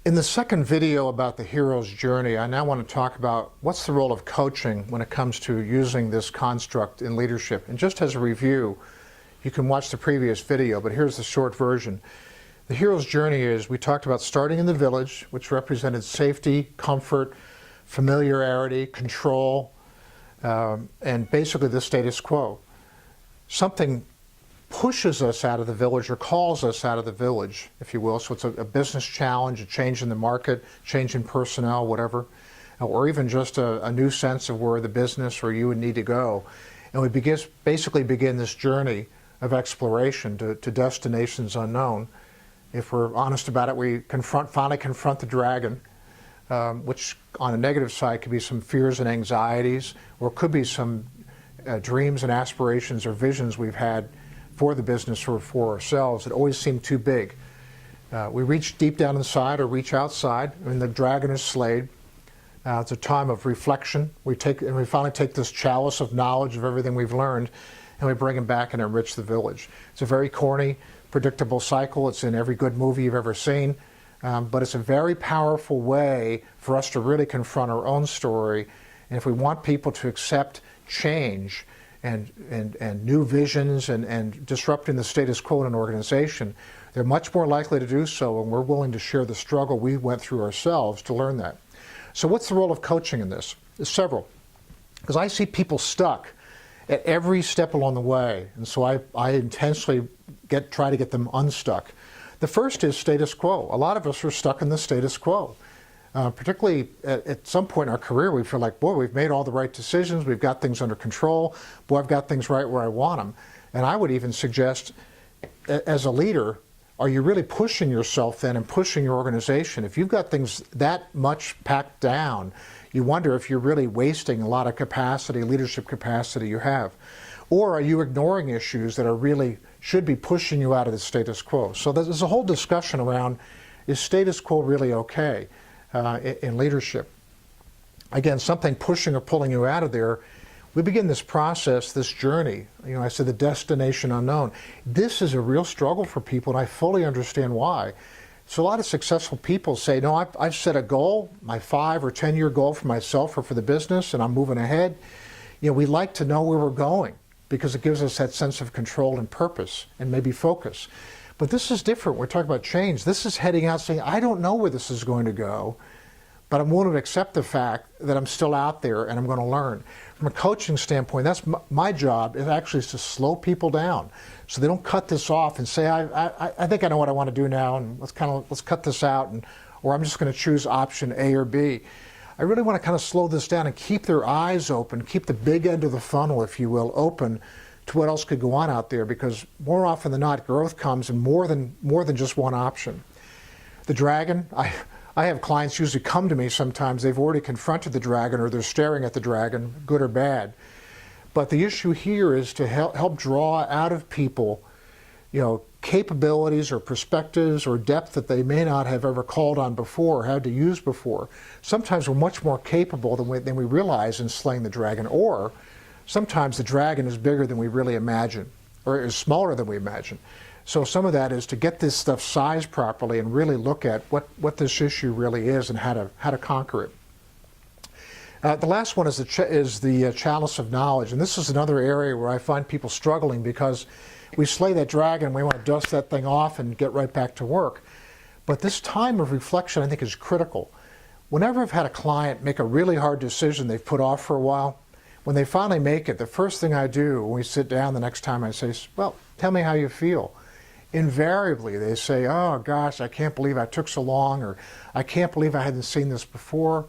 In the second video about the hero's journey, I now want to talk about what's the role of coaching when it comes to using this construct in leadership. And just as a review, you can watch the previous video, but here's the short version. The hero's journey is, we talked about starting in the village, which represented safety, comfort, familiarity, control, and basically the status quo. Something pushes us out of the village or calls us out of the village, if you will. So it's a business challenge, a change in the market, change in personnel, whatever, or even just a new sense of where the business or you would need to go. And we basically begin this journey of exploration to destinations unknown. If we're honest about it, we finally confront the dragon, which on a negative side could be some fears and anxieties, or could be some dreams and aspirations or visions we've had for the business or for ourselves that always seem too big. We reach deep down inside or reach outside, and the dragon is slayed. It's a time of reflection. We finally take this chalice of knowledge of everything we've learned, and we bring it back and enrich the village. It's a very corny, predictable cycle. It's in every good movie you've ever seen, but it's a very powerful way for us to really confront our own story. And if we want people to accept change and new visions and disrupting the status quo in an organization, they're much more likely to do so, and we're willing to share the struggle we went through ourselves to learn that. So what's the role of coaching in this? There's several. Because I see people stuck at every step along the way, and so I intentionally try to get them unstuck. The first is status quo. A lot of us are stuck in the status quo. Particularly at some point in our career, we feel like, boy, we've made all the right decisions, we've got things under control, boy, I've got things right where I want them. And I would even suggest, as a leader, are you really pushing yourself then and pushing your organization? If you've got things that much packed down, you wonder if you're really wasting a lot of capacity, leadership capacity you have. Or are you ignoring issues that are really should be pushing you out of the status quo? So there's a whole discussion around, is status quo really okay? In leadership. Again, something pushing or pulling you out of there, we begin this process, this journey. You know, I said the destination unknown. This is a real struggle for people, and I fully understand why. So a lot of successful people say, no, I've set a goal, my 5 or 10 year goal for myself or for the business, and I'm moving ahead. You know, we like to know where we're going because it gives us that sense of control and purpose and maybe focus. But this is different. We're talking about change. This is heading out saying, I don't know where this is going to go, but I'm willing to accept the fact that I'm still out there and I'm going to learn. From a coaching standpoint, that's my job is actually to slow people down so they don't cut this off and say, I think I know what I want to do now, and let's cut this out, or I'm just going to choose option A or B. I really want to kind of slow this down and keep their eyes open, keep the big end of the funnel, if you will, open to what else could go on out there, because more often than not, growth comes in more than just one option. The dragon, I have clients usually come to me sometimes, they've already confronted the dragon or they're staring at the dragon, good or bad. But the issue here is to help draw out of people, you know, capabilities or perspectives or depth that they may not have ever called on before or had to use before. Sometimes we're much more capable than we realize in slaying the dragon, or sometimes the dragon is bigger than we really imagine, or is smaller than we imagine. So some of that is to get this stuff sized properly and really look at what this issue really is and how to conquer it. The last one is the chalice of knowledge, and this is another area where I find people struggling because we slay that dragon, we want to dust that thing off and get right back to work. But this time of reflection, I think, is critical. Whenever I've had a client make a really hard decision they've put off for a while, when they finally make it, the first thing I do when we sit down the next time, I say, well, tell me how you feel. Invariably, they say, oh gosh, I can't believe I took so long, or I can't believe I hadn't seen this before.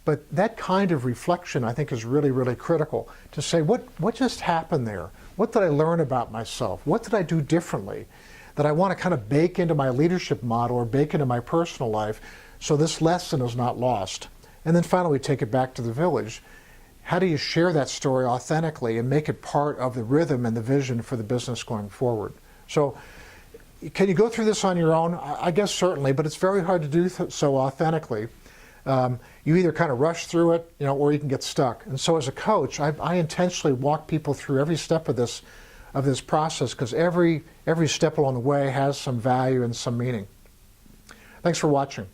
But that kind of reflection, I think, is really, really critical to say, what just happened there? What did I learn about myself? What did I do differently that I want to kind of bake into my leadership model or bake into my personal life so this lesson is not lost? And then finally, we take it back to the village. How do you share that story authentically and make it part of the rhythm and the vision for the business going forward? So can you go through this on your own? I guess certainly, but it's very hard to do so authentically. You either kind of rush through it, you know, or you can get stuck. And so as a coach, I intentionally walk people through every step of this process, because every step along the way has some value and some meaning. Thanks for watching.